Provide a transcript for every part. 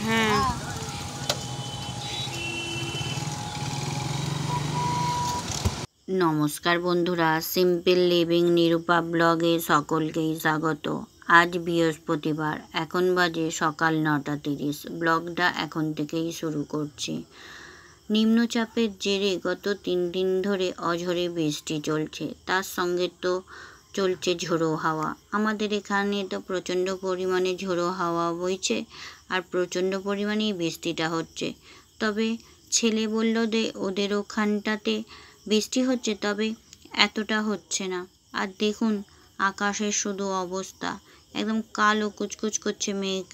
হ্যাঁ। নমস্কার বন্ধুরা, সিম্পল লিভিং নিরূপা ব্লগে সকলকেই স্বাগত। আজ বৃহস্পতিবার, এখন বাজে সকাল 9:30। ব্লগটা এখন থেকেই শুরু করছি। নিম্নচাপের জেরে গত 3 দিন ধরে অঝরে বৃষ্টি চলছে, তার সঙ্গে তো চলছে ঝোড়ো হাওয়া। আমাদের এখানে তো প্রচণ্ড পরিমাণে ঝোড়ো হাওয়া বইছে আর প্রচণ্ড পরিমাণেই বৃষ্টিটা হচ্ছে। তবে ছেলে বলল যে ওদের ওখানটাতে বৃষ্টি হচ্ছে, তবে এতটা হচ্ছে না। আর দেখুন আকাশের শুধু অবস্থা, একদম কালো কুচকুচ করছে মেঘ।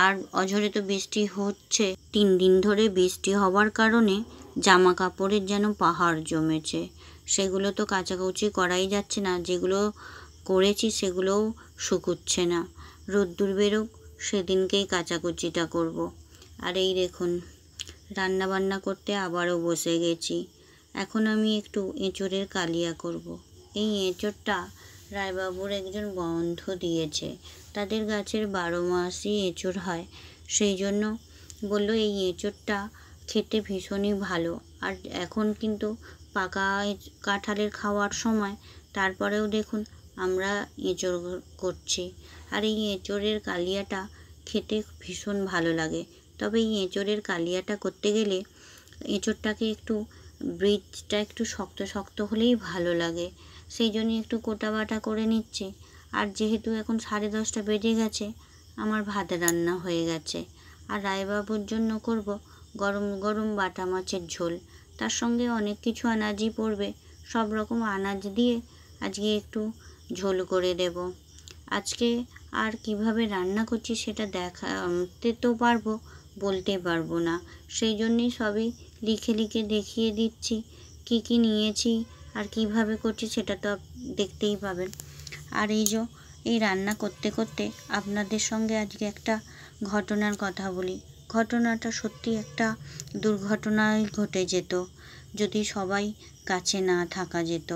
আর অঝরে তো বৃষ্টি হচ্ছে। 3 দিন ধরে বৃষ্টি হওয়ার কারণে জামা কাপড়ের যেন পাহাড় জমেছে। সেগুলো তো কাচাকুচি করাই যাচ্ছে না, যেগুলো করেছি সেগুলোও শুকোচ্ছে না। রোদ্দুর বেরোক, সেদিনকেই কাচাকুচিটা করব। আর এই দেখুন রান্না বান্না করতে আবারও বসে গেছি। এখন আমি একটু এঁচোড়ের কালিয়া করব। এই এঁচোড়টা রায়বাবুর একজন বন্ধু দিয়েছে। তাদের গাছের 12 মাসই এঁচোড় হয়, সেই জন্য বললো এই এঁচোড়টা খেতে ভীষণই ভালো। আর এখন কিন্তু পাকা কাঁঠালের খাওয়ার সময়, তারপরেও দেখুন আমরা এঁচোড় করছি। আর এই এঁচোড়ের কালিয়াটা খেতে ভীষণ ভালো লাগে। তবে এই এঁচোড়ের কালিয়াটা করতে গেলে এঁচোড়টাকে একটু বীজটা একটু শক্ত শক্ত হলেই ভালো লাগে, সেই জন্যই একটু কোটা বাটা করে নিচ্ছি। আর যেহেতু এখন 10:30 বেজে গেছে, আমার ভাত রান্না হয়ে গেছে। আর রায়বাবুর জন্য করব গরম গরম বাটা মাছের ঝোল। তার সঙ্গে অনেক কিছু আনাজই পড়বে, সব রকম আনাজ দিয়ে আজকে একটু ঝোল করে দেব। আজকে আর কিভাবে রান্না করছি সেটা দেখাতে তো পারবো, বলতে পারবো না। সেই জন্যই সবই লিখে লিখে দেখিয়ে দিচ্ছি, কি কি নিয়েছি আর কিভাবে করছি সেটা তো দেখতেই পাবেন। আর এই রান্না করতে করতে আপনাদের সঙ্গে আজকে একটা ঘটনার কথা বলি। ঘটনাটা সত্যি একটা দুর্ঘটনাই ঘটে যেত যদি সবাই কাছে না থাকা যেত।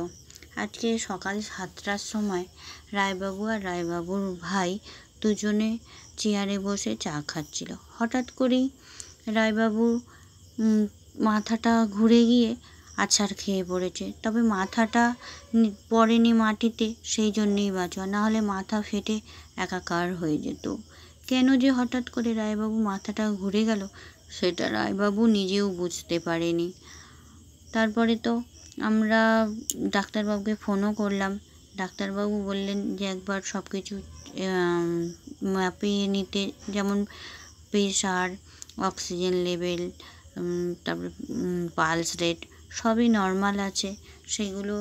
আজকে সকাল 7টার সময় রায়বাবু আর রায়বাবুর ভাই দুজনে চেয়ারে বসে চা খাচ্ছিল। হঠাৎ করেই রায়বাবুর মাথাটা ঘুরে গিয়ে আছাড় খেয়ে পড়েছে। তবে মাথাটা পড়েনি মাটিতে, সেই জন্যেই বাঁচা, নাহলে মাথা ফেটে একাকার হয়ে যেত। কেন যে হঠাৎ করে রায়বাবু মাথাটা ঘুরে গেল সেটা রায়বাবু নিজেও বুঝতে পারেনি। তারপরে তো আমরা ডাক্তারবাবুকে ফোনও করলাম। ডাক্তারবাবু বললেন যে একবার সব কিছু মাপিয়ে নিতে, যেমন প্রেশার, অক্সিজেন লেভেল, তারপরে পালস রেট সবই নর্মাল আছে। সেগুলো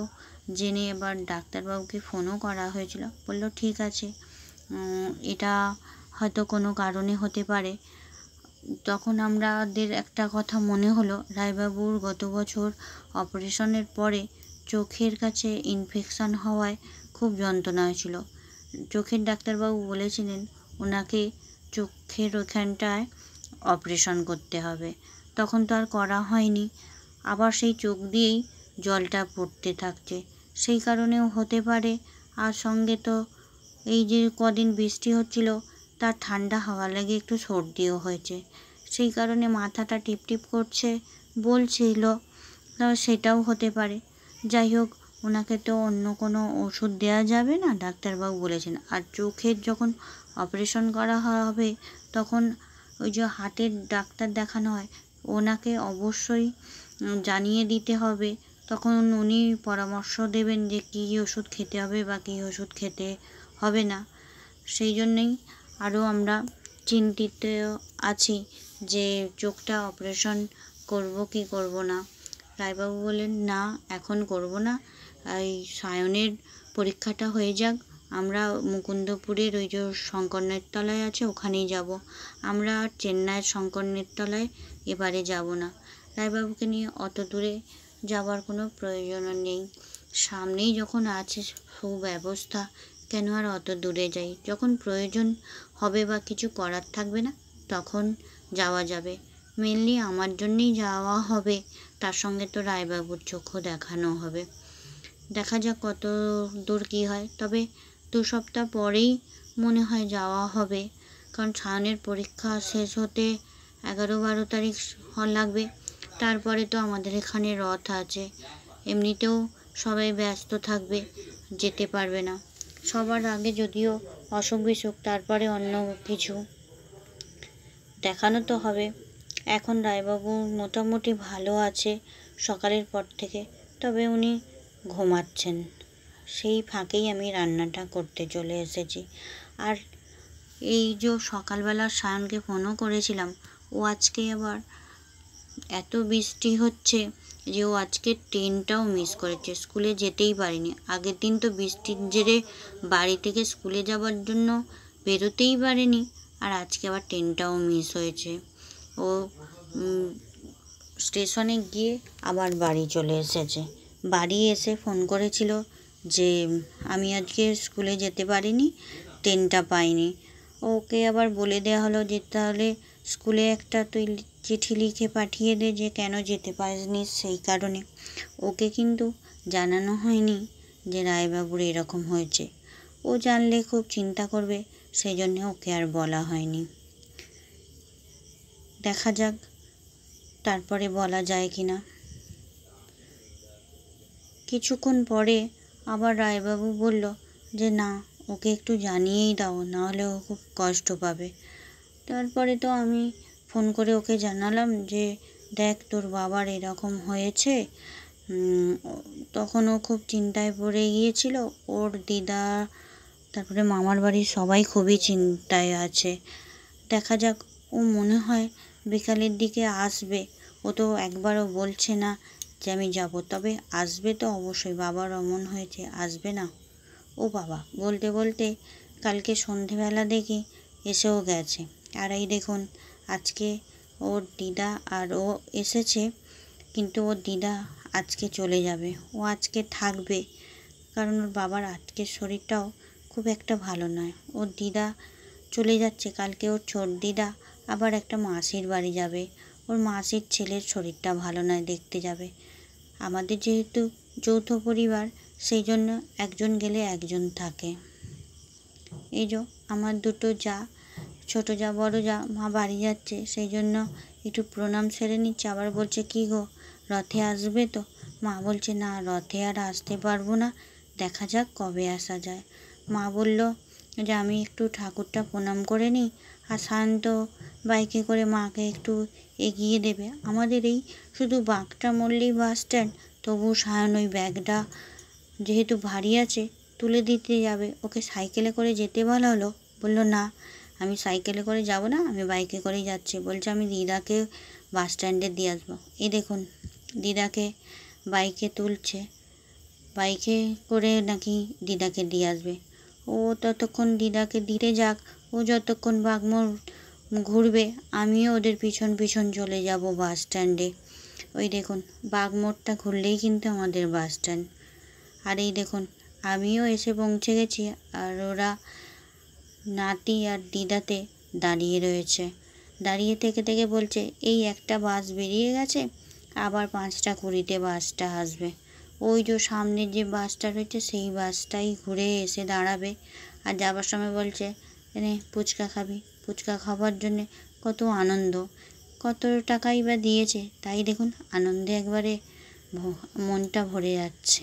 জেনে এবার ডাক্তারবাবুকে ফোনও করা হয়েছিল। বললো ঠিক আছে, এটা হয়তো কোনো কারণে হতে পারে। তখন আমাদের একটা কথা মনে হলো, রায়বাবুর গত বছর অপারেশনের পরে চোখের কাছে ইনফেকশান হওয়ায় খুব যন্ত্রণা হয়েছিল। চোখের ডাক্তারবাবু বলেছিলেন ওনাকে চোখের ওখানটায় অপারেশন করতে হবে। তখন তো আর করা হয়নি, আবার সেই চোখ দিয়েই জলটা পড়তে থাকছে, সেই কারণেও হতে পারে। আর সঙ্গে তো এই যে কদিন বৃষ্টি হচ্ছিল, তার ঠান্ডা হাওয়া লেগে একটু সর্দিও হয়েছে, সেই কারণে মাথাটা টিপটিপ করছে বলছিল, সেটাও হতে পারে। যাই হোক, ওনাকে তো অন্য কোনো ওষুধ দেওয়া যাবে না, ডাক্তারবাবু বলেছেন। আর চোখের যখন অপারেশন করা হবে তখন ওই যে হার্টের ডাক্তার দেখানো হয়, ওনাকে অবশ্যই জানিয়ে দিতে হবে। তখন উনি পরামর্শ দেবেন যে কী ওষুধ খেতে হবে বা কী ওষুধ খেতে হবে না। সেই জন্যেই আরও আমরা চিন্তিত আছি যে চোখটা অপারেশন করব কি করব না। রায়বাবু বললেন না, এখন করব না, এই সায়নের পরীক্ষাটা হয়ে যাক, আমরা মুকুন্দপুরের ওই যে শঙ্করনের তলায় আছে ওখানেই যাব, আমরা আর চেন্নাইয়ের শঙ্করনের তলায় এবারে যাব না। রায়বাবুকে নিয়ে অত দূরে যাওয়ার কোনো প্রয়োজনও নেই, সামনেই যখন আছে সুব্যবস্থা, কেন আর অত দূরে যাই। যখন প্রয়োজন হবে বা কিছু করার থাকবে না তখন যাওয়া যাবে। মেনলি আমার জন্যেই যাওয়া হবে, তার সঙ্গে তো রায়বাবুর চোখও দেখানো হবে। দেখা যাক কত দূর কী হয়। তবে 2 সপ্তাহ পরেই মনে হয় যাওয়া হবে। কারণ সায়নের পরীক্ষা শেষ হতে 11-12 তারিখ লাগবে। তারপরে তো আমাদের এখানে রথ আছে, এমনিতেও সবাই ব্যস্ত থাকবে, যেতে পারবে না। সবার আগে যদিও অসুখ বিসুখ, তারপরে অন্য কিছু দেখানো তো হবে। এখন রায়বাবু মোটামুটি ভালো আছে সকালের পর থেকে, তবে উনি ঘুমাচ্ছেন। সেই ফাঁকেই আমি রান্নাটা করতে চলে এসেছি। আর এই যে সকালবেলা সায়নকে ফোনও করেছিলাম, ও আজকে আবার এত বৃষ্টি হচ্ছে যে ও আজকে ট্রেনটাও মিস করেছে, স্কুলে যেতেই পারেনি। আগের দিন তো বৃষ্টির জেরে বাড়ি থেকে স্কুলে যাওয়ার জন্য বেরোতেই পারেনি, আর আজকে আবার ট্রেনটাও মিস হয়েছে। ও স্টেশনে গিয়ে আবার বাড়ি চলে এসেছে। বাড়ি এসে ফোন করেছিল যে আমি আজকে স্কুলে যেতে পারিনি, ট্রেনটা পাইনি। ওকে আবার বলে দেওয়া হলো যে তাহলে স্কুলে একটা তুই চিঠি লিখে পাঠিয়ে দে যে কেন যেতে পারিসনি সেই কারণে। ওকে কিন্তু জানানো হয়নি যে রায়বাবুর এরকম হয়েছে। ও জানলে খুব চিন্তা করবে, সেই জন্য ওকে আর বলা হয়নি। দেখা যাক তারপরে বলা যায় কি না। কিছুক্ষণ পরে আবার রায়বাবু বলল যে না, ওকে একটু জানিয়েই দাও, নাহলে ও খুব কষ্ট পাবে। তারপরে তো আমি ফোন করে ওকে জানালাম যে দেখ তোর বাবার এরকম হয়েছে। তখন ও খুব চিন্তায় পড়ে গিয়েছিল। ওর দিদা, তারপরে মামার বাড়ির সবাই খুবই চিন্তায় আছে। দেখা যাক, ও মনে হয় বিকালের দিকে আসবে। ও তো একবারও বলছে না যে আমি যাব, তবে আসবে তো অবশ্যই। বাবার অমন হয়েছে, আসবে না? ও বাবা, বলতে বলতে কালকে সন্ধেবেলা দেখি এসেও গেছে। আর এই দেখুন আজকে ওর দিদা আর ও এসেছে, কিন্তু ওর দিদা আজকে চলে যাবে, ও আজকে থাকবে। কারণ ওর বাবার আজকের শরীরটাও খুব একটা ভালো নয়। ওর দিদা চলে যাচ্ছে, কালকে ওর ছোট দিদা আবার একটা মাসির বাড়ি যাবে। ওর মাসির ছেলের শরীরটা ভালো নয়, দেখতে যাবে। আমাদের যেহেতু যৌথ পরিবার, সেই জন্য একজন গেলে একজন থাকে। এই যে আমার দুটো যা, ছোট যা বড় যা, মা বাড়ি যাচ্ছে, সেই জন্য একটু প্রণাম সেরে নিচ্ছে। আবার বলছে কি গো, রথে আসবে তো? মা বলছে না, রথে আর আসতে পারবো না, দেখা যাক কবে আসা যায়। মা বলল যে আমি একটু ঠাকুরটা প্রণাম করে নিই, আর শান্ত বাইকে করে মাকে একটু এগিয়ে দেবে। আমাদের এই শুধু বাঁকটা মল্লি বাস স্ট্যান্ড, তবু সায়ন ওই ব্যাগটা যেহেতু ভারী আছে তুলে দিতে যাবে। ওকে সাইকেলে করে যেতে বলা হলো, বলল না, আমি সাইকেলে করে যাব না, আমি বাইকে করেই যাচ্ছি। বলছে আমি দিদাকে বাস স্ট্যান্ডে দিয়ে আসবো। এই দেখুন দিদাকে বাইকে তুলছে, বাইকে করে নাকি দিদাকে দিয়ে আসবে। ও ততক্ষণ দিদাকে দিতে যাক, ও যতক্ষণ বাগমোড় ঘুরবে আমিও ওদের পিছন পিছন চলে যাব বাস স্ট্যান্ডে। ওই দেখুন বাগমোড়টা ঘুরলেই কিন্তু আমাদের বাস স্ট্যান্ড। আর এই দেখুন আমিও এসে পৌঁছে গেছি, আর ওরা নাতি আর দিদাতে দাঁড়িয়ে রয়েছে। দাঁড়িয়ে থেকে থেকে বলছে এই একটা বাস বেরিয়ে গেছে, আবার 5টা 20-তে বাসটা আসবে। ওই যে সামনের যে বাসটা রয়েছে সেই বাসটাই ঘুরে এসে দাঁড়াবে। আর যাবার সময় বলছে এনে ফুচকা খাবি। ফুচকা খাবার জন্যে কত আনন্দ, কত টাকাই বা দিয়েছে, তাই দেখুন আনন্দে একবারে মনটা ভরে যাচ্ছে।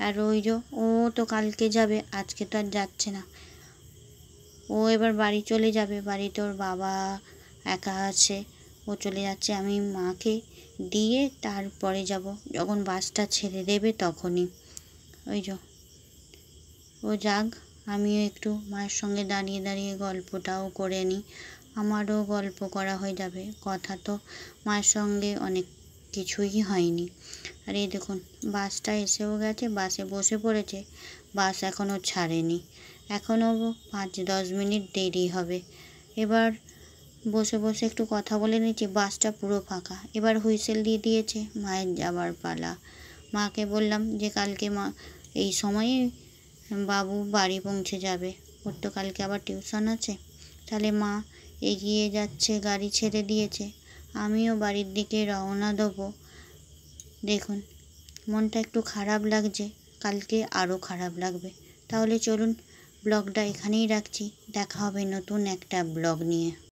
আর ওই যে ও তো কালকে যাবে, আজকে তো আর যাচ্ছে না। ও এবার বাড়ি চলে যাবে, বাড়িতে ওর বাবা একা আছে, ও চলে যাচ্ছে। আমি মাকে দিয়ে তারপরে যাব, যখন বাসটা ছেড়ে দেবে তখনই। ওই যে ও যাক, আমিও একটু মায়ের সঙ্গে দাঁড়িয়ে দাঁড়িয়ে গল্পটাও করে নিই, আমারও গল্প করা হয়ে যাবে। কথা তো মায়ের সঙ্গে অনেক কিছুই হয়নি। আর এই দেখুন বাসটা এসেও গেছে, বাসে বসে পড়েছে। বাস এখনও ছাড়েনি, এখনও 5-10 মিনিট দেরি হবে। এবার বসে বসে একটু কথা বলে নিচ্ছি, বাসটা পুরো ফাঁকা। এবার হুইসেল দিয়ে দিয়েছে, মায়ের যাবার পালা। মাকে বললাম যে কালকে মা এই সময়ে বাবু বাড়ি পৌঁছে যাবে, ওর তো কালকে আবার টিউশন আছে। তাহলে মা এগিয়ে যাচ্ছে, গাড়ি ছেড়ে দিয়েছে, আমিও বাড়ির দিকে রওনা দেবো। দেখুন মনটা একটু খারাপ লাগছে, কালকে আরও খারাপ লাগবে। তাহলে চলুন ব্লগটা এখানেই রাখছি। দেখা হবে নতুন একটা ব্লগ নিয়ে।